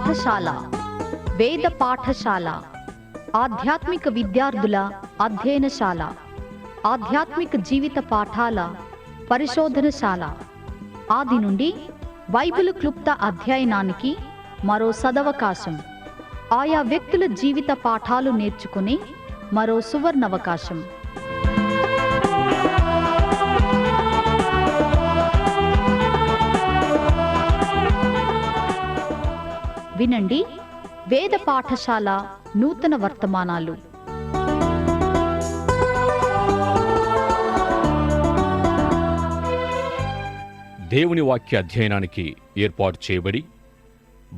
పాఠశాల వేద పాఠశాల ఆధ్యాత్మిక విద్యార్థుల అధ్యయనశాల ఆధ్యాత్మిక జీవిత పాఠాల పరిశోధనశాల ఆది నుండి బైబిలు క్లుప్త అధ్యయనానికి మరో సదవకాశం. ఆయా వ్యక్తుల జీవిత పాఠాలు నేర్చుకునే మరో సువర్ణవకాశం. వినండి వేద పాఠశాల నూతన వర్తమానాలు. దేవుని వాక్య అధ్యయనానికి ఏర్పాటు చేయబడి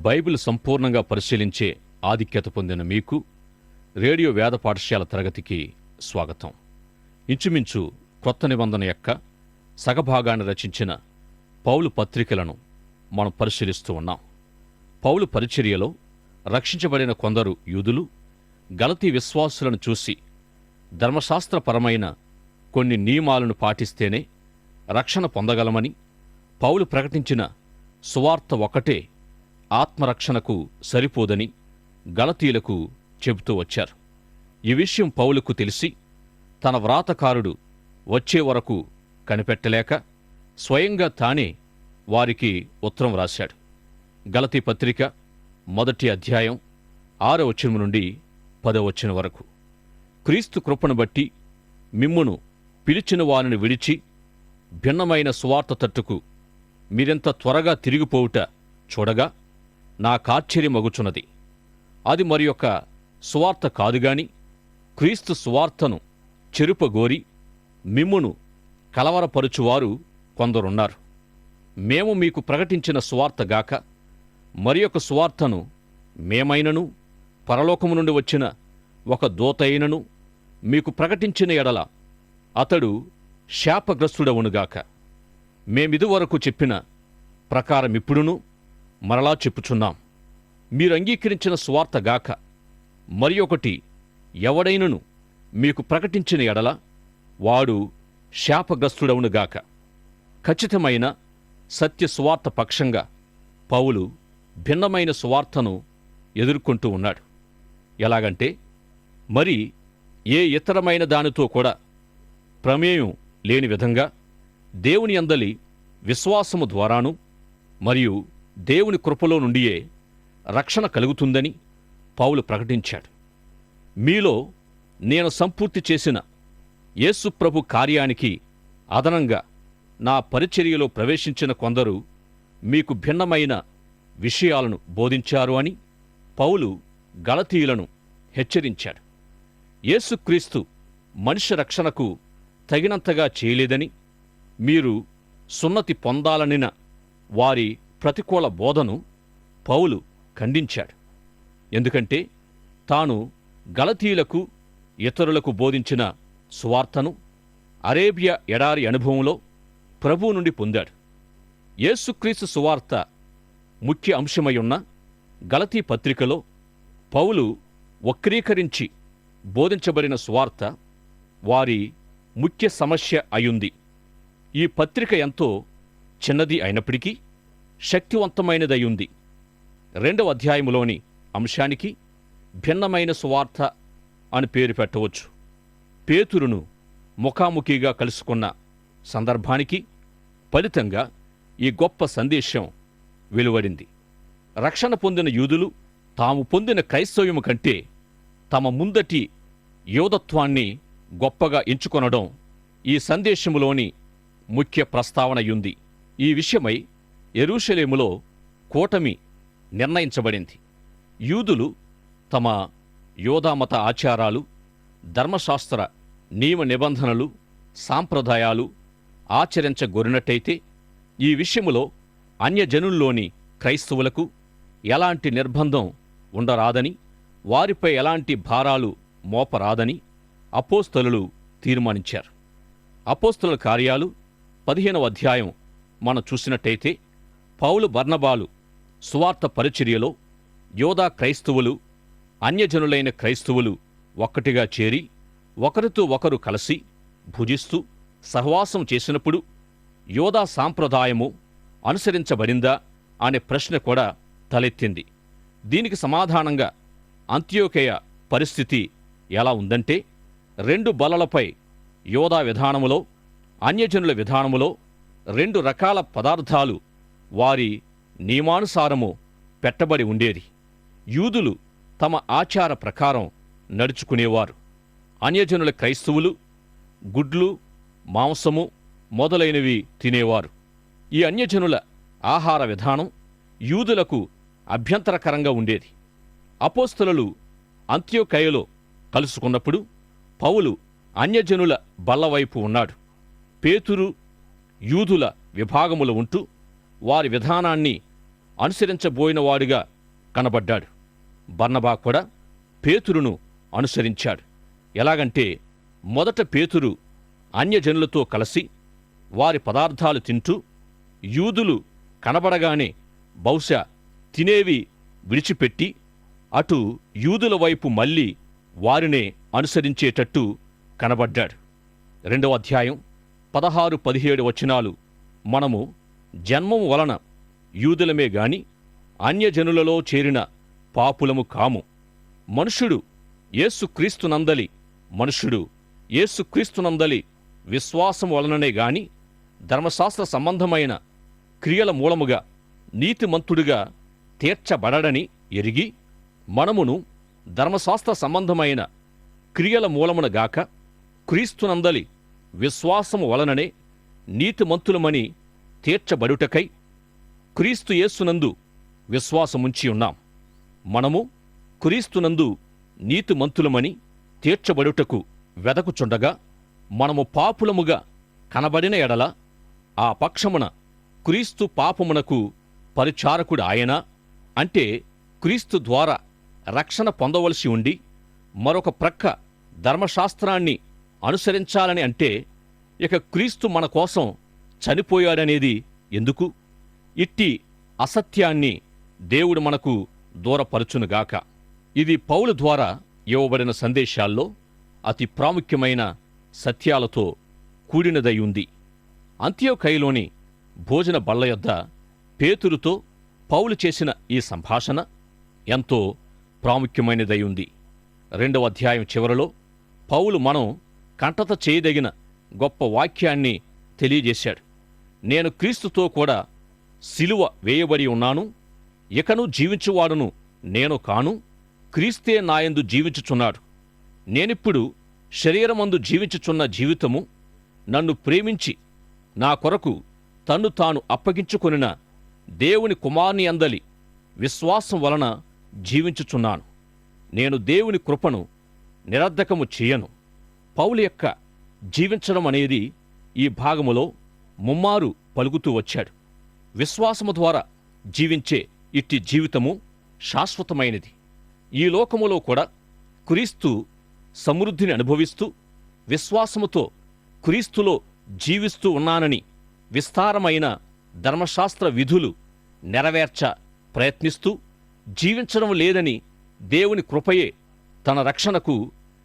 బైబిల్ సంపూర్ణంగా పరిశీలించే ఆధిక్యత పొందిన మీకు రేడియో వేద పాఠశాల తరగతికి స్వాగతం. ఇంచుమించు క్రొత్త నిబంధన యొక్క సగభాగాన్ని రచించిన పౌలు పత్రికలను మనం పరిశీలిస్తూ ఉన్నాం. పౌలు పరిచర్యలో రక్షించబడిన కొందరు యూదులు గలతీ విశ్వాసులను చూసి ధర్మశాస్త్రపరమైన కొన్ని నియమాలను పాటిస్తేనే రక్షణ పొందగలమని, పౌలు ప్రకటించిన సువార్త ఒకటే ఆత్మరక్షణకు సరిపోదని గలతీలకు చెబుతూ వచ్చారు. ఈ విషయం పౌలుకు తెలిసి తన వ్రాతకారుడు వచ్చే వరకు కనిపెట్టలేక స్వయంగా తానే వారికి ఉత్తరం రాశాడు. గలతీ పత్రిక 1వ అధ్యాయం 6వ వచనం నుండి 10వ వచనం వరకు. క్రీస్తు కృపను బట్టి మిమ్మును పిలిచిన వారిని విడిచి భిన్నమైన సువార్త తట్టుకు మీరెంత త్వరగా తిరిగిపోవుట చూడగా నాకాశ్చర్యమగుచున్నది. అది మరి యొక్క సువార్త కాదుగాని క్రీస్తు సువార్తను చెరుపగోరి మిమ్మును కలవరపరుచువారు కొందరున్నారు. మేము మీకు ప్రకటించిన సువార్తగాక మరి యొక్క సువార్తను మేమైనను పరలోకము నుండి వచ్చిన ఒక దూత అయినను మీకు ప్రకటించిన ఎడల అతడు శాపగ్రస్తుడవునుగాక. మేమిదివరకు చెప్పిన ప్రకారమిప్పుడును మరలా చెప్పుచున్నాం. మీరు అంగీకరించిన సువార్తగాక మరి ఒకటి ఎవడైనను మీకు ప్రకటించిన ఎడల వాడు శాపగ్రస్తుడవునుగాక. ఖచ్చితమైన సత్య సువార్త పక్షంగా పౌలు భిన్నమైన సువార్తను ఎదుర్కొంటూ ఉన్నాడు. ఎలాగంటే మరి ఏ ఇతరమైన దానితో కూడా ప్రమేయం లేని విధంగా దేవుని యందలి విశ్వాసము ద్వారాను మరియు దేవుని కృపలో నుండియే రక్షణ కలుగుతుందని పౌలు ప్రకటించాడు. మీలో నేను సంపూర్తి చేసిన యేసు ప్రభు కార్యానికి అదనంగా నా పరిచర్యలో ప్రవేశించిన కొందరు మీకు భిన్నమైన విషయాలను బోధించారు అని పౌలు గలతీయులను హెచ్చరించాడు. యేసుక్రీస్తు మనిషి రక్షణకు తగినంతగా చేయలేదని, మీరు సున్నతి పొందాలనిన వారి ప్రతికూల బోధను పౌలు ఖండించాడు. ఎందుకంటే తాను గలతీయులకు ఇతరులకు బోధించిన సువార్తను అరేబియా ఎడారి అనుభవంలో ప్రభువు నుండి పొందాడు. యేసుక్రీస్తు సువార్త ముఖ్య అంశమయ్యున్న గలతీ పత్రికలో పౌలు వక్రీకరించి బోధించబడిన సువార్త వారి ముఖ్య సమస్య అయుంది. ఈ పత్రిక ఎంతో చిన్నది అయినప్పటికీ శక్తివంతమైనదయ్యుంది. 2వ అధ్యాయములోని అంశానికి భిన్నమైన సువార్త అని పేరు పెట్టవచ్చు. పేతురును ముఖాముఖిగా కలుసుకున్న సందర్భానికి ఫలితంగా ఈ గొప్ప సందేశం వెలువడింది. రక్షణ పొందిన యూదులు తాము పొందిన క్రైస్తవ్యము కంటే తమ ముందటి యోధత్వాన్ని గొప్పగా ఎంచుకొనడం ఈ సందేశములోని ముఖ్య ప్రస్తావనయుంది. ఈ విషయమై యెరూషలేములో కూటమి నిర్ణయించబడింది. యూదులు తమ యోధామత ఆచారాలు, ధర్మశాస్త్ర నియమ నిబంధనలు, సాంప్రదాయాలు ఆచరించగోరినట్టయితే ఈ విషయములో అన్యజనుల్లోని క్రైస్తవులకు ఎలాంటి నిర్బంధం ఉండరాదని, వారిపై ఎలాంటి భారాలు మోపరాదని అపోస్తలులు తీర్మానించారు. అపోస్తలుల కార్యాలు 15వ అధ్యాయం మనం చూసినట్టయితే పౌలు బర్నబాలు సువార్త పరిచర్యలో యోధా క్రైస్తవులు అన్యజనులైన క్రైస్తవులు ఒక్కటిగా చేరి ఒకరితో ఒకరు కలిసి భుజిస్తూ సహవాసం చేసినప్పుడు యోధా సాంప్రదాయము అనుసరించబడిందా అనే ప్రశ్న కూడా తలెత్తింది. దీనికి సమాధానంగా అంత్యోకయ పరిస్థితి ఎలా ఉందంటే, 2 బలలపై యోధా విధానములో, అన్యజనుల విధానములో 2 రకాల పదార్థాలు వారి నియమానుసారము పెట్టబడి ఉండేది. యూదులు తమ ఆచార ప్రకారం నడుచుకునేవారు. అన్యజనుల క్రైస్తవులు గుడ్లు, మాంసము మొదలైనవి తినేవారు. ఈ అన్యజనుల ఆహార విధానం యూదులకు అభ్యంతరకరంగా ఉండేది. అపోస్తలులు అంత్యోకయలో కలుసుకున్నప్పుడు పౌలు అన్యజనుల బల్లవైపు ఉన్నాడు. పేతురు యూదుల విభాగములో ఉంటూ వారి విధానాన్ని అనుసరించబోయినవాడుగా కనబడ్డాడు. బర్నబా కూడా పేతురును అనుసరించాడు. ఎలాగంటే, మొదట పేతురు అన్యజనులతో కలిసి వారి పదార్థాలు తింటూ యూదులు కనబడగానే బహుశా తినేవి విడిచిపెట్టి అటు యూదుల వైపు మళ్ళీ వారినే అనుసరించేటట్టు కనబడ్డాడు. 2వ అధ్యాయం 16-17 వచనాలు మనము జన్మము వలన యూదులమే గాని అన్యజనులలో చేరిన పాపులము కాము. మనుష్యుడు యేసుక్రీస్తునందలి విశ్వాసం వలననే గాని ధర్మశాస్త్ర సంబంధమైన క్రియల మూలముగా నీతిమంతుడిగా తీర్చబడడని ఎరిగి, మనమును ధర్మశాస్త్ర సంబంధమైన క్రియల మూలమునగాక క్రీస్తునందలి విశ్వాసము వలననే నీతిమంతులమని తీర్చబడుటకై క్రీస్తు యేసునందు విశ్వాసముంచి ఉన్నాం. మనము క్రీస్తునందు నీతిమంతులమని తీర్చబడుటకు వెదకుచుండగా, మనము పాపులముగా కనబడిన ఎడల ఆ పక్షమున క్రీస్తు పాపమునకు పరిచారకుడు ఆయన, అంటే క్రీస్తు ద్వారా రక్షణ పొందవలసి ఉండి మరొక ప్రక్క ధర్మశాస్త్రాన్ని అనుసరించాలని అంటే ఇక క్రీస్తు మన కోసం చనిపోయాడనేది ఎందుకు? ఇట్టి అసత్యాన్ని దేవుడు మనకు దూరపరచునుగాక. ఇది పౌలు ద్వారా ఇవ్వబడిన సందేశాల్లో అతి ప్రాముఖ్యమైన సత్యాలతో కూడినదై ఉంది. అంత్యోకయలోని భోజన బల్ల యొద్ద పేతురుతో పౌలు చేసిన ఈ సంభాషణ ఎంతో ప్రాముఖ్యమైనదై ఉంది. 2వ అధ్యాయం చివరలో పౌలు మనం కంటత చేయదగిన గొప్ప వాక్యాన్ని తెలియజేశాడు. నేను క్రీస్తుతో కూడా సిలువ వేయబడి ఉన్నాను, ఇకను జీవించువాడును నేను కాను, క్రీస్తే నాయందు జీవించుచున్నాడు. నేనిప్పుడు శరీరమందు జీవించుచున్న జీవితము నన్ను ప్రేమించి నా కొరకు తన్ను తాను అప్పగించుకొనిన దేవుని కుమారుని అందలి విశ్వాసం వలన జీవించుచున్నాను. నేను దేవుని కృపను నిరర్ధకము చేయను. పౌలు యొక్క జీవించడం అనేది ఈ భాగములో ముమ్మారు పలుకుతూ వచ్చాడు. విశ్వాసము ద్వారా జీవించే ఇట్టి జీవితము శాశ్వతమైనది. ఈ లోకములో కూడా క్రీస్తు సమృద్ధిని అనుభవిస్తూ విశ్వాసముతో క్రీస్తులో జీవిస్తూ ఉన్నానని విస్తారమైన ధర్మశాస్త్ర విధులు నెరవేర్చ ప్రయత్నిస్తూ జీవించడం లేదని దేవుని కృపయే తన రక్షణకు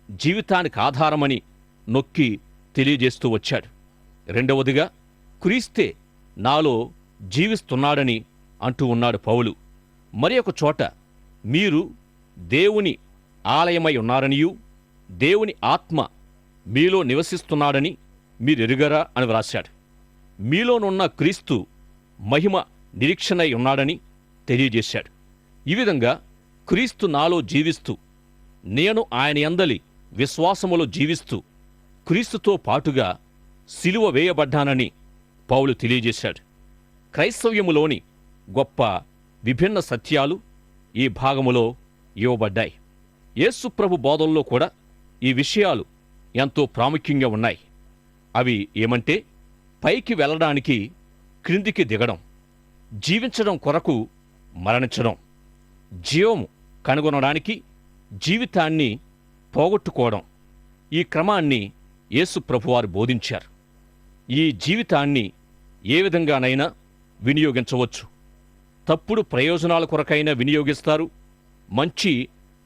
జీవితానికి ఆధారమని నొక్కి తెలియజేస్తూ వచ్చాడు. 2వదిగా క్రీస్తే నాలో జీవిస్తున్నాడని అంటూ ఉన్నాడు పౌలు. మరి ఒక చోట మీరు దేవుని ఆలయమై ఉన్నారనియూ దేవుని ఆత్మ మీలో నివసిస్తున్నాడని మీరెరుగరా అని వ్రాశాడు. మీలోనున్న క్రీస్తు మహిమ నిరీక్షణై ఉన్నాడని తెలియజేశాడు. ఈ విధంగా క్రీస్తు నాలో జీవిస్తూ నేను ఆయన యందలి విశ్వాసములో జీవిస్తూ క్రీస్తుతో పాటుగా సిలువ వేయబడ్డానని పౌలు తెలియజేశాడు. క్రైస్తవ్యములోని గొప్ప విభిన్న సత్యాలు ఈ భాగములో ఇవ్వబడ్డాయి. యేసు ప్రభు బోధనలో కూడా ఈ విషయాలు ఎంతో ప్రాముఖ్యంగా ఉన్నాయి. అవి ఏమంటే, పైకి వెళ్ళడానికి క్రిందికి దిగడం, జీవించడం కొరకు మరణించడం, జీవము కనుగొనడానికి జీవితాన్ని పోగొట్టుకోవడం. ఈ క్రమాన్ని యేసు ప్రభువారు బోధించారు. ఈ జీవితాన్ని ఏ విధంగానైనా వినియోగించవచ్చు. తప్పుడు ప్రయోజనాల కొరకైనా వినియోగిస్తారు, మంచి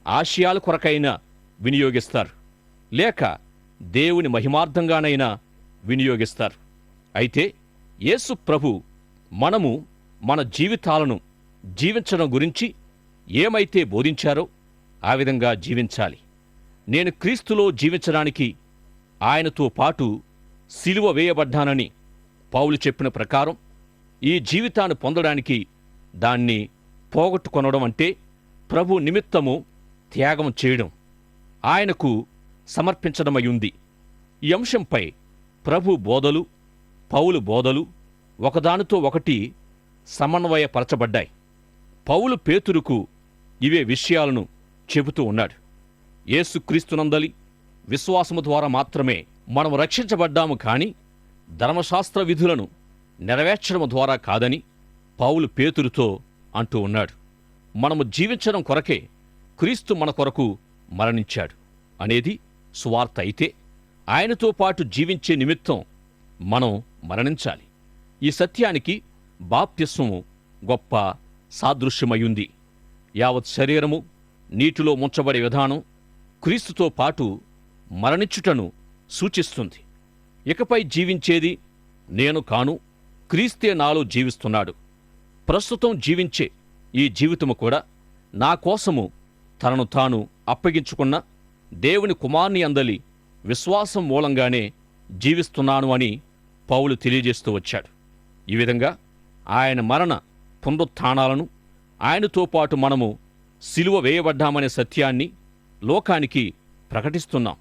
ఆశయాల కొరకైనా వినియోగిస్తారు, లేక దేవుని మహిమార్థంగానైనా వినియోగిస్తారు. అయితే యేసు ప్రభు మనము మన జీవితాలను జీవించడం గురించి ఏమైతే బోధించారో ఆ విధంగా జీవించాలి. నేను క్రీస్తులో జీవించడానికి ఆయనతో పాటు సిలువ వేయబడ్డానని పౌలు చెప్పిన ప్రకారం ఈ జీవితాన్ని పొందడానికి దాన్ని పోగొట్టుకొనడం అంటే ప్రభు నిమిత్తము త్యాగం చేయడం, ఆయనకు సమర్పించడమయ్యుంది. ఈ అంశంపై ప్రభు బోధలు, పౌలు బోధలు ఒకదానితో ఒకటి సమన్వయపరచబడ్డాయి. పౌలు పేతురుకు ఇవే విషయాలను చెబుతూ ఉన్నాడు. యేసుక్రీస్తునందలి విశ్వాసము ద్వారా మాత్రమే మనం రక్షించబడ్డాము, కాని ధర్మశాస్త్ర విధులను నెరవేర్చడం ద్వారా కాదని పౌలు పేతురుతో అంటూ ఉన్నాడు. మనము జీవించడం కొరకే క్రీస్తు మన కొరకు మరణించాడు అనేది సువార్త అయితే, ఆయనతో పాటు జీవించే నిమిత్తం మనం మరణించాలి. ఈ సత్యానికి బాప్తిస్మము గొప్ప సాదృశ్యమయ్యుంది. యావత్ శరీరము నీటిలో ముంచబడే విధానం క్రీస్తుతో పాటు మరణించుటను సూచిస్తుంది. ఇకపై జీవించేది నేను కాను, క్రీస్తే నాలో జీవిస్తున్నాడు. ప్రస్తుతం జీవించే ఈ జీవితము కూడా నా కోసము తనను తాను అప్పగించుకున్న దేవుని కుమారుని అందలి విశ్వాసం మూలంగానే జీవిస్తున్నాను అని పౌలు తెలియజేస్తూ వచ్చాడు. ఈ విధంగా ఆయన మరణ పునరుత్థానాలను, ఆయనతో పాటు మనము సిలువ వేయబడ్డామనే సత్యాన్ని లోకానికి ప్రకటిస్తున్నాం.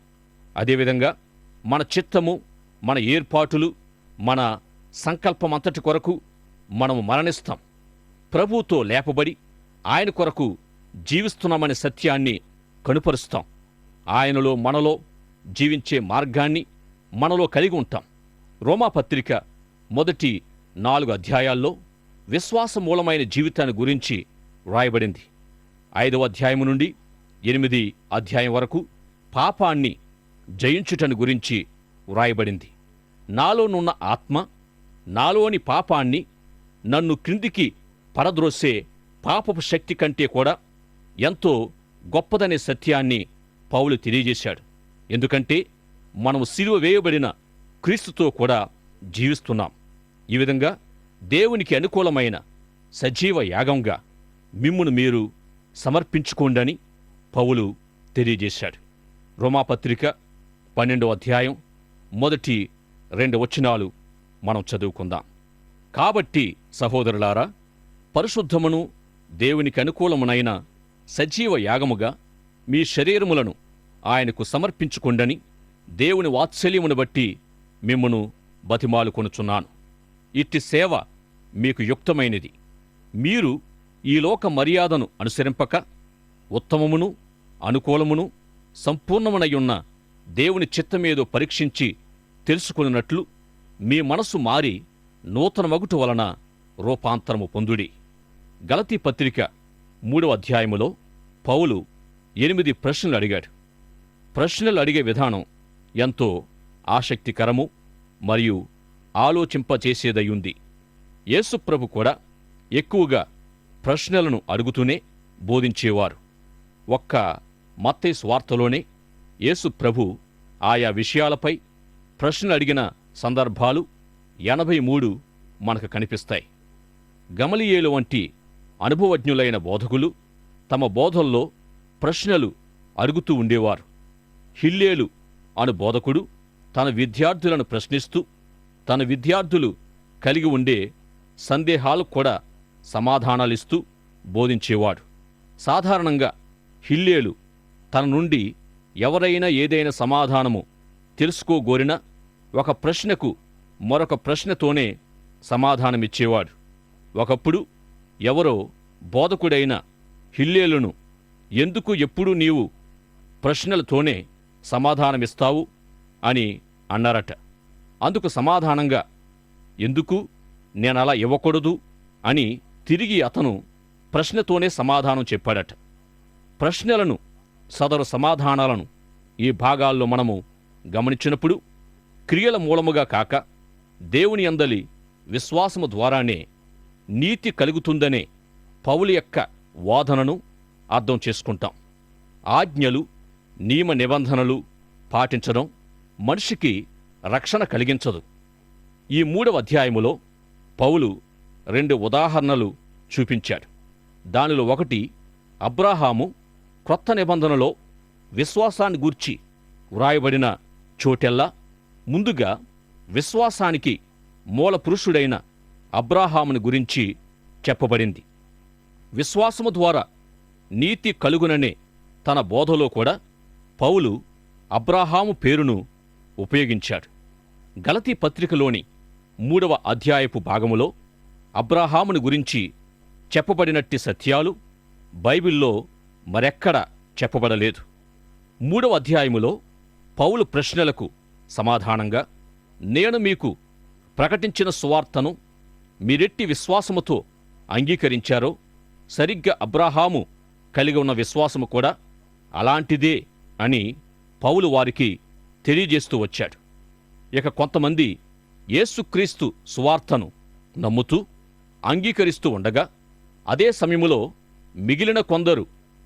అదేవిధంగా మన చిత్తము, మన ఏర్పాటులు, మన సంకల్పమంతటి కొరకు మనము మరణిస్తాం. ప్రభువుతో లేపబడి ఆయన కొరకు జీవిస్తున్నామనే సత్యాన్ని కనుపరుస్తాం. ఆయనలో మనలో జీవించే మార్గాన్ని మనలో కలిగి ఉంటాం. రోమాపత్రిక మొదటి 4 అధ్యాయాల్లో విశ్వాసమూలమైన జీవితాన్ని గురించి వ్రాయబడింది. 5వ అధ్యాయం నుండి 8 అధ్యాయం వరకు పాపాన్ని జయించుటను గురించి వ్రాయబడింది. నాలోనున్న ఆత్మ నాలోని పాపాన్ని నన్ను క్రిందికి పడద్రోసే పాపపు శక్తి కంటే కూడా ఎంతో గొప్పదనే సత్యాన్ని పౌలు తెలియజేశాడు. ఎందుకంటే మనము సిలువ వేయబడిన క్రీస్తుతో కూడా జీవిస్తున్నాం. ఈ విధంగా దేవునికి అనుకూలమైన సజీవ యాగంగా మిమ్మును మీరు సమర్పించుకోండని పౌలు తెలియజేశాడు. రోమాపత్రిక 12వ అధ్యాయం మొదటి 2 వచనాలు మనం చదువుకుందాం. కాబట్టి సహోదరులారా, పరిశుద్ధమును దేవునికి అనుకూలమునైన సజీవ యాగముగా మీ శరీరములను ఆయనకు సమర్పించుకొండని దేవుని వాత్సల్యమును బట్టి మిమ్మును బతిమాలుకొనుచున్నాను. ఇట్టి సేవ మీకు యుక్తమైనది. మీరు ఈ లోక మర్యాదను అనుసరింపక ఉత్తమమును అనుకూలమును సంపూర్ణమునయున్న దేవుని చిత్తమేదో పరీక్షించి తెలుసుకున్నట్లు మీ మనసు మారి నూతన మగుట వలన రూపాంతరము పొందుడి. గలతీ పత్రిక 3వ అధ్యాయములో పౌలు 8 ప్రశ్నలు అడిగాడు. ప్రశ్నలు అడిగే విధానం ఎంతో ఆసక్తికరము మరియు ఆలోచింపచేసేదయ్యుంది. యేసుప్రభు కూడా ఎక్కువగా ప్రశ్నలను అడుగుతూనే బోధించేవారు. ఒక్క మత్తయి సువార్తలోనే యేసుప్రభు ఆయా విషయాలపై ప్రశ్నలు అడిగిన సందర్భాలు 83 మనకు కనిపిస్తాయి. గమలీయేలు వంటి అనుభవజ్ఞులైన బోధకులు తమ బోధల్లో ప్రశ్నలు అడుగుతూ ఉండేవారు. హిల్లేలు అను బోధకుడు తన విద్యార్థులను ప్రశ్నిస్తూ తన విద్యార్థులు కలిగి ఉండే సందేహాలకు కూడా సమాధానాలిస్తూ బోధించేవాడు. సాధారణంగా హిల్లేలు తన నుండి ఎవరైనా ఏదైనా సమాధానము తెలుసుకోగోరినా ఒక ప్రశ్నకు మరొక ప్రశ్నతోనే సమాధానమిచ్చేవాడు. ఒకప్పుడు ఎవరో బోధకుడైన హిల్లేలును ఎందుకు ఎప్పుడూ నీవు ప్రశ్నలతోనే సమాధానమిస్తావు అని అన్నారట. అందుకు సమాధానంగా ఎందుకు నేనలా ఇవ్వకూడదు అని తిరిగి అతను ప్రశ్నతోనే సమాధానం చెప్పాడట. ప్రశ్నలను సదరు సమాధానాలను ఈ భాగాల్లో మనము గమనించినప్పుడు క్రియల మూలముగా కాక దేవుని యందలి విశ్వాసము ద్వారానే నీతి కలుగుతుందనే పౌలు యొక్క వాదనను అర్థం చేసుకుంటాం. ఆజ్ఞలు నియమ నిబంధనలు పాటించడం మనిషికి రక్షణ కలిగించదు. ఈ 3వ అధ్యాయములో పౌలు 2 ఉదాహరణలు చూపించాడు. దానిలో ఒకటి అబ్రాహాము క్రొత్త నిబంధనలో విశ్వాసాన్ని గూర్చి వ్రాయబడిన చోటెల్లా ముందుగా విశ్వాసానికి మూల పురుషుడైన అబ్రాహాముని గురించి చెప్పబడింది. విశ్వాసము ద్వారా నీతి కలుగుననే తన బోధలో కూడా పౌలు అబ్రాహాము పేరును ఉపయోగించాడు. గలతీ పత్రికలోని 3వ అధ్యాయపు భాగములో అబ్రాహాముని గురించి చెప్పబడినట్టి సత్యాలు బైబిల్లో మరెక్కడా చెప్పబడలేదు. 3వ అధ్యాయములో పౌలు ప్రశ్నలకు సమాధానంగా, నేను మీకు ప్రకటించిన సువార్తను మీరెట్టి విశ్వాసముతో అంగీకరించారో సరిగ్గా అబ్రాహాము కలిగి ఉన్న విశ్వాసము కూడా అలాంటిదే అని పౌలు వారికి తెలియజేస్తూ వచ్చాడు. ఇక కొంతమంది యేసుక్రీస్తు సువార్తను నమ్ముతూ అంగీకరిస్తూ ఉండగా, అదే సమయములో మిగిలిన కొందరు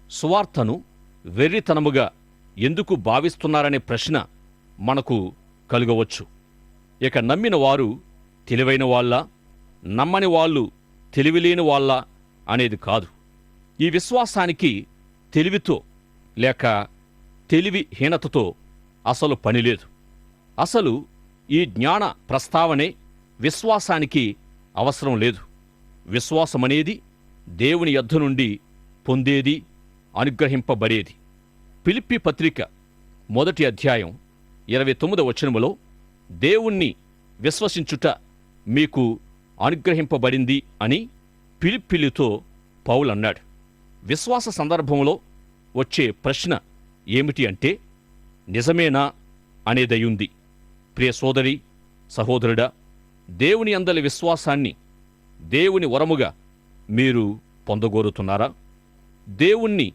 సువార్తను వెర్రితనముగా ఎందుకు భావిస్తున్నారనే ప్రశ్న మనకు కలుగవచ్చు. ఇక నమ్మిన వారు తెలివైన వాళ్ళ, నమ్మని వాళ్ళు తెలివిలేని వాళ్ళ అనేది కాదు. ఈ విశ్వాసానికి తెలివితో లేక తెలివిహీనతతో అసలు పనిలేదు. అసలు ఈ జ్ఞాన ప్రస్తావనే విశ్వాసానికి అవసరం లేదు. విశ్వాసమనేది దేవుని యొద్ద నుండి పొందేది, అనుగ్రహింపబడేది. ఫిలిప్పీ పత్రిక 1వ అధ్యాయం 29వ వచనములో దేవుణ్ణి విశ్వసించుట మీకు అనుగ్రహింపబడింది అని ఫిలిప్పీలతో పౌలు అన్నాడు. విశ్వాస సందర్భంలో వచ్చే ప్రశ్న ఏమిటి అంటే నిజమేనా అనేదయుంది. ప్రియ సోదరి సహోదరుడా, దేవుని అందలి విశ్వాసాన్ని దేవుని వరముగా మీరు పొందగోరుతున్నారా? దేవుణ్ణి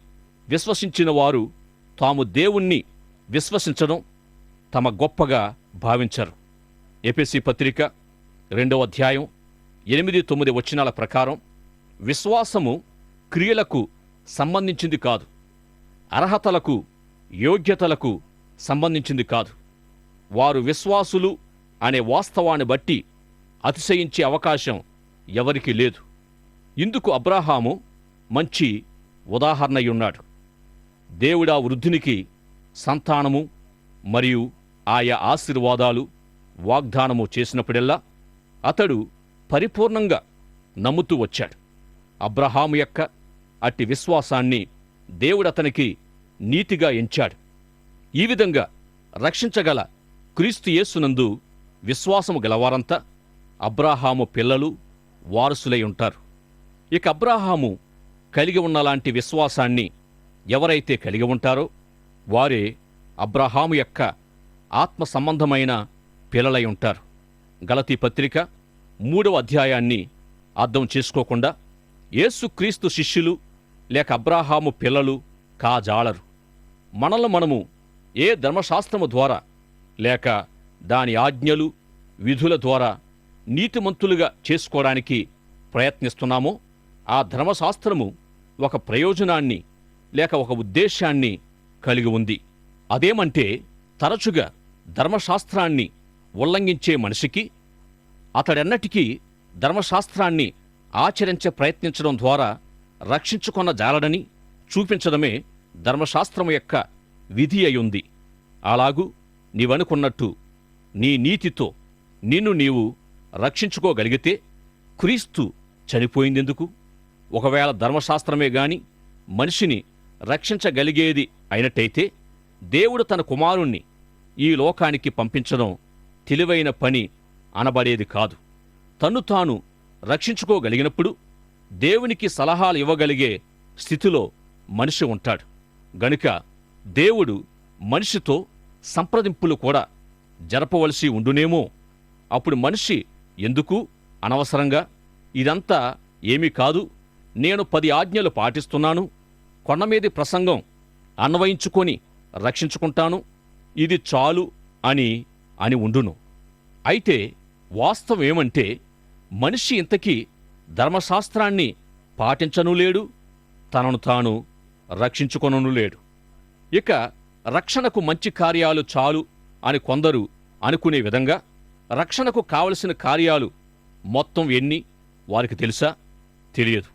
విశ్వసించిన వారు తాము దేవుణ్ణి విశ్వసించడం తమ గొప్పగా భావించరు. ఎఫెసీ పత్రిక 2వ అధ్యాయం 8-9 వచనాల ప్రకారం విశ్వాసము క్రియలకు సంబంధించింది కాదు, అర్హతలకు యోగ్యతలకు సంబంధించింది కాదు. వారు విశ్వాసులు అనే వాస్తవాన్ని బట్టి అతిశయించే అవకాశం ఎవరికీ లేదు. ఇందుకు అబ్రాహాము మంచి ఉదాహరణయున్నాడు. దేవుడా వృద్ధునికి సంతానము మరియు ఆయా ఆశీర్వాదాలు వాగ్దానము చేసినప్పుడెల్లా అతడు పరిపూర్ణంగా నమ్ముతూ వచ్చాడు. అబ్రహాము యొక్క అట్టి విశ్వాసాన్ని దేవుడతనికి నీతిగా ఎంచాడు. ఈ విధంగా రక్షించగల క్రీస్తు యేసునందు విశ్వాసము గలవారంతా అబ్రాహాము పిల్లలు, వారసులై ఉంటారు. ఇక అబ్రాహాము కలిగి ఉన్నలాంటి విశ్వాసాన్ని ఎవరైతే కలిగి ఉంటారో వారే అబ్రాహాము యొక్క ఆత్మ సంబంధమైన పిల్లలై ఉంటారు. గలతీ పత్రిక 3వ అధ్యాయాన్ని అర్థం చేసుకోకుండా యేసుక్రీస్తు శిష్యులు లేక అబ్రాహాము పిల్లలు కాజాలరు. మనల్ని మనము ఏ ధర్మశాస్త్రము ద్వారా లేక దాని ఆజ్ఞలు, విధుల ద్వారా నీతిమంతులుగా చేసుకోవడానికి ప్రయత్నిస్తున్నామో ఆ ధర్మశాస్త్రము ఒక ప్రయోజనాన్ని లేక ఒక ఉద్దేశాన్ని కలిగి ఉంది. అదేమంటే తరచుగా ధర్మశాస్త్రాన్ని ఉల్లంఘించే మనిషికి అతడెన్నటికీ ధర్మశాస్త్రాన్ని ఆచరించే ప్రయత్నించడం ద్వారా రక్షించుకొన్న జాలడని చూపించడమే ధర్మశాస్త్రము యొక్క విధి అయుంది. అలాగూ నీవనుకున్నట్టు నీ నీతితో నిన్ను నీవు రక్షించుకోగలిగితే క్రీస్తు చనిపోయిందెందుకు? ఒకవేళ ధర్మశాస్త్రమే గాని మనిషిని రక్షించగలిగేది అయినట్టయితే దేవుడు తన కుమారుణ్ణి ఈ లోకానికి పంపించడం తెలివైన పని అనబడేది కాదు. తన్ను తాను రక్షించుకోగలిగినప్పుడు దేవునికి సలహాలు ఇవ్వగలిగే స్థితిలో మనిషి ఉంటాడు. గనుక దేవుడు మనిషితో సంప్రదింపులు కూడా జరపవలసి ఉండునేమో. అప్పుడు మనిషి ఎందుకు అనవసరంగా ఇదంతా ఏమీ కాదు, నేను 10 ఆజ్ఞలు పాటిస్తున్నాను, కొండమీది ప్రసంగం అన్వయించుకొని రక్షించుకుంటాను, ఇది చాలు అని ఉండును. అయితే వాస్తవం ఏమంటే మనిషి ఇంతకీ ధర్మశాస్త్రాన్ని పాటించనూ లేడు, తనను తాను రక్షించుకొననూ లేడు. ఇక రక్షణకు మంచి కార్యాలు చాలు అని కొందరు అనుకునే విధంగా రక్షణకు కావలసిన కార్యాలు మొత్తం ఎన్ని వారికి తెలుసా? తెలియదు.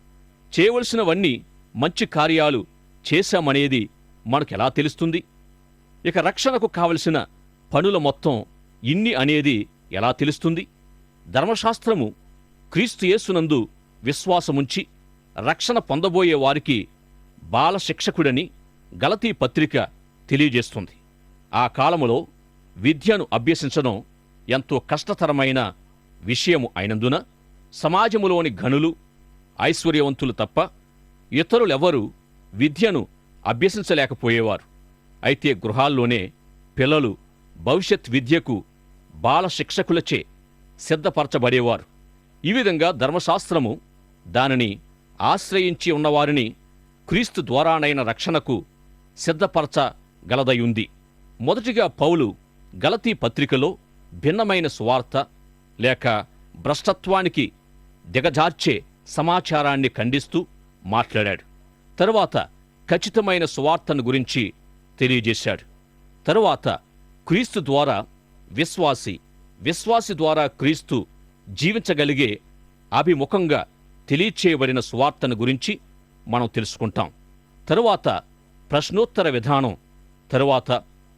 చేయవలసినవన్నీ మంచి కార్యాలు చేశామనేది మనకెలా తెలుస్తుంది? ఇక రక్షణకు కావలసిన పనుల మొత్తం ఇన్ని అనేది ఎలా తెలుస్తుంది? ధర్మశాస్త్రము క్రీస్తు యేసునందు విశ్వాసముంచి రక్షణ పొందబోయే వారికి బాలశిక్షకుడని గలతీ పత్రిక తెలియజేస్తుంది. ఆ కాలములో విద్యను అభ్యసించడం ఎంతో కష్టతరమైన విషయము అయినందున సమాజములోని ఘనులు, ఐశ్వర్యవంతులు తప్ప ఇతరులెవరూ విద్యను అభ్యసించలేకపోయేవారు. అయితే గృహాల్లోనే పిల్లలు భవిష్యత్ విద్యకు బాలశిక్షకులచే సిద్ధపరచబడేవారు. ఈ విధంగా ధర్మశాస్త్రము దానిని ఆశ్రయించి ఉన్నవారిని క్రీస్తు ద్వారానైన రక్షణకు సిద్ధపరచగలదయుంది. మొదటిగా పౌలు గలతీ పత్రికలో భిన్నమైన సువార్త లేక భ్రష్టత్వానికి దిగజార్చే సమాచారాన్ని ఖండిస్తూ మాట్లాడాడు. తరువాత ఖచ్చితమైన సువార్తను గురించి తెలియజేశాడు. తరువాత క్రీస్తు ద్వారా విశ్వాసి ద్వారా క్రీస్తు జీవించగలిగే అభిముఖంగా తెలియచేయబడిన సువార్తను గురించి మనం తెలుసుకుంటాం. తరువాత ప్రశ్నోత్తర విధానం, తరువాత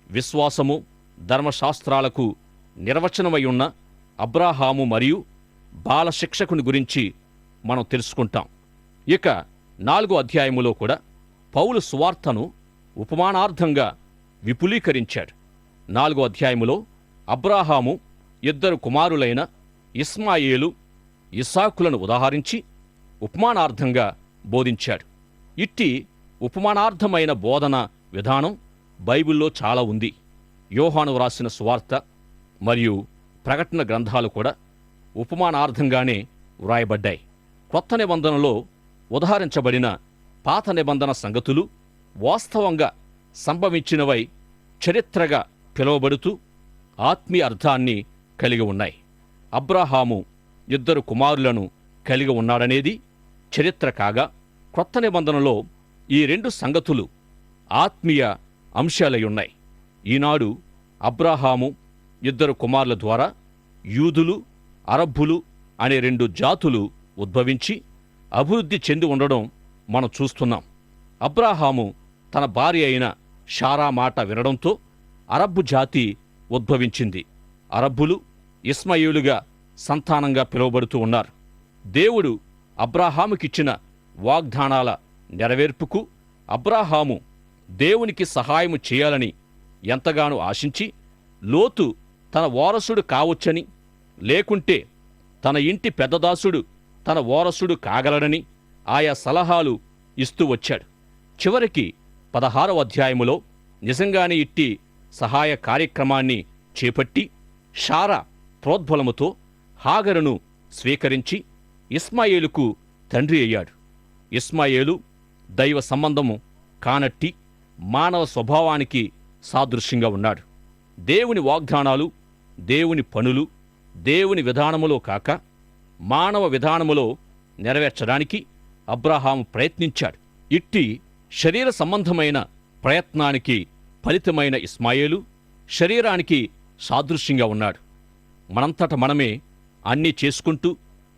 విశ్వాసము, ధర్మశాస్త్రాలకు నిర్వచనమై ఉన్న అబ్రాహాము మరియు బాలశిక్షకుని గురించి మనం తెలుసుకుంటాం. ఇక 4వ అధ్యాయములో కూడా పౌలు సువార్తను ఉపమానార్థంగా విపులీకరించాడు. 4వ అధ్యాయములో అబ్రాహాము 2 కుమారులైన ఇస్మాయేలు, ఇస్సాకులను ఉదాహరించి ఉపమానార్థంగా బోధించాడు. ఇట్టి ఉపమానార్థమైన బోధన విధానం బైబిల్లో చాలా ఉంది. యోహాను వ్రాసిన సువార్త మరియు ప్రకటన గ్రంథాలు కూడా ఉపమానార్థంగానే వ్రాయబడ్డాయి. కొత్త నిబంధనలో ఉదహరించబడిన పాత నిబంధన సంగతులు వాస్తవంగా సంభవించినవై చరిత్రగా పిలువబడుతూ ఆత్మీయ అర్థాన్ని కలిగి ఉన్నాయి. అబ్రాహాము 2 కుమారులను కలిగి ఉన్నాడనేది చరిత్ర కాగా, కొత్త నిబంధనలో ఈ 2 సంగతులు ఆత్మీయ అంశాలై ఉన్నాయి. ఈనాడు అబ్రాహాము 2 కుమారుల ద్వారా యూదులు, అరబ్బులు అనే 2 జాతులు ఉద్భవించి అభివృద్ధి చెంది ఉండడం మనం చూస్తున్నాం. అబ్రాహాము తన భార్య అయిన షారా మాట వినడంతో అరబ్బు జాతి ఉద్భవించింది. అరబ్బులు ఇస్మాయిలుగా సంతానంగా పిలువబడుతూ ఉన్నారు. దేవుడు అబ్రాహాముకిచ్చిన వాగ్దానాల నెరవేర్పుకు అబ్రాహాము దేవునికి సహాయము చేయాలని ఎంతగానో ఆశించి, లోతు తన వారసుడు కావచ్చని, లేకుంటే తన ఇంటి పెద్దదాసుడు తన వారసుడు కాగలడని ఆయా సలహాలు ఇస్తూ వచ్చాడు. చివరికి 16వ అధ్యాయములో నిజంగానే ఇట్టి సహాయ కార్యక్రమాన్ని చేపట్టి షారా ప్రోద్బలముతో హాగరును స్వీకరించి ఇస్మాయేలుకు తండ్రి అయ్యాడు. ఇస్మాయేలు దైవ సంబంధము కానట్టి మానవ స్వభావానికి సాదృశ్యంగా ఉన్నాడు. దేవుని వాగ్దానాలు, దేవుని పనులు దేవుని విధానములో కాక మానవ విధానములో నెరవేర్చడానికి అబ్రాహాము ప్రయత్నించాడు. ఇట్టి శరీర సంబంధమైన ప్రయత్నానికి ఫలితమైన ఇస్మాయేలు శరీరానికి సాదృశ్యంగా ఉన్నాడు. మనంతట మనమే అన్నీ చేసుకుంటూ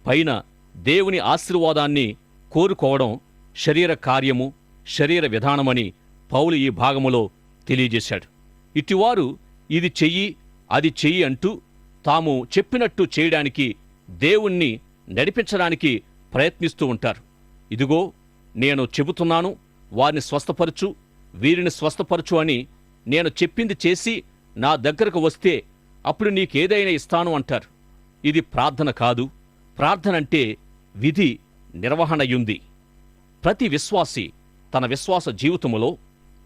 పైన దేవుని ఆశీర్వాదాన్ని కోరుకోవడం శరీర కార్యము, శరీర విధానమని పౌలు ఈ భాగములో తెలియజేశాడు. ఇటివారు ఇది చెయ్యి, అది చెయ్యి అంటూ తాము చెప్పినట్టు చేయడానికి, దేవుణ్ణి నడిపించడానికి ప్రయత్నిస్తూ ఉంటారు. ఇదిగో నేను చెబుతున్నాను, వారిని స్వస్థపరచు, వీరిని స్వస్థపరచు అని నేను చెప్పింది చేసి నా దగ్గరకు వస్తే అప్పుడు నీకేదైనా ఇస్తాను అంటారు. ఇది ప్రార్థన కాదు. ప్రార్థనంటే విధి నిర్వహణయుంది. ప్రతి విశ్వాసి తన విశ్వాస జీవితములో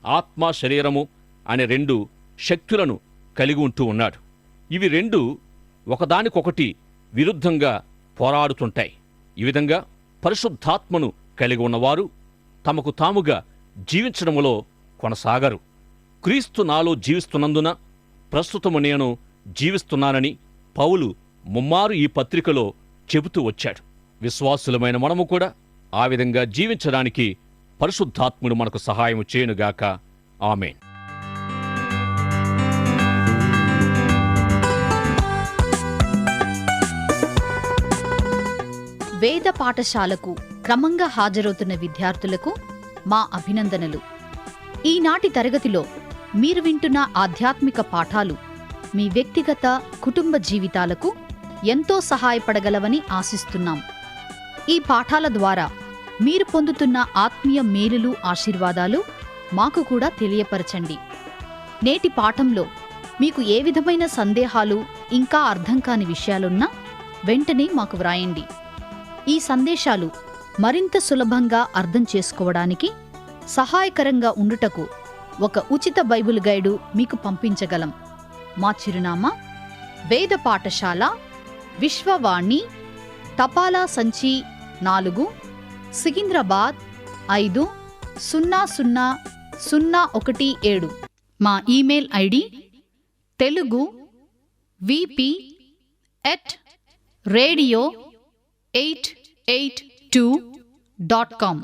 ఆత్మ, శరీరము అనే 2 శక్తులను కలిగి ఉంటూ ఉన్నాడు. ఇవి 2 ఒకదానికొకటి విరుద్ధంగా పోరాడుతుంటాయి. ఈ విధంగా పరిశుద్ధాత్మను కలిగి ఉన్నవారు తమకు తాముగా జీవించడములో కొనసాగరు. క్రీస్తు నాలో జీవిస్తున్నందున ప్రస్తుతము నేను జీవిస్తున్నానని పౌలు ముమ్మారు ఈ పత్రికలో చెబుతూ వచ్చాడు. విశ్వాసులమైన మనము కూడా ఆ విధంగా జీవించడానికి పరిశుద్ధాత్ముడు మనకు సహాయము చేయునుగాక. ఆమేన్. వేద పాఠశాలకు క్రమంగా హాజరవుతున్న విద్యార్థులకు మా అభినందనలు. ఈనాటి తరగతిలో మీరు వింటున్న ఆధ్యాత్మిక పాఠాలు మీ వ్యక్తిగత కుటుంబ జీవితాలకు ఎంతో సహాయపడగలవని ఆశిస్తున్నాం. ఈ పాఠాల ద్వారా మీరు పొందుతున్న ఆత్మీయ మేలులు, ఆశీర్వాదాలు మాకు కూడా తెలియపరచండి. నేటి పాఠంలో మీకు ఏ విధమైన సందేహాలు, ఇంకా అర్థం కాని విషయాలున్నా వెంటనే మాకు వ్రాయండి. ఈ సందేశాలు మరింత సులభంగా అర్థం చేసుకోవడానికి సహాయకరంగా ఉండుటకు ఒక ఉచిత బైబిల్ గైడు మీకు పంపించగలం. మా చిరునామా: వేద పాఠశాల, విశ్వవాణి, తపాలా సంచి 4, సికింద్రాబాద్ 5000117. మా ఈమెయిల్ ఐడి telugu@radio882.com.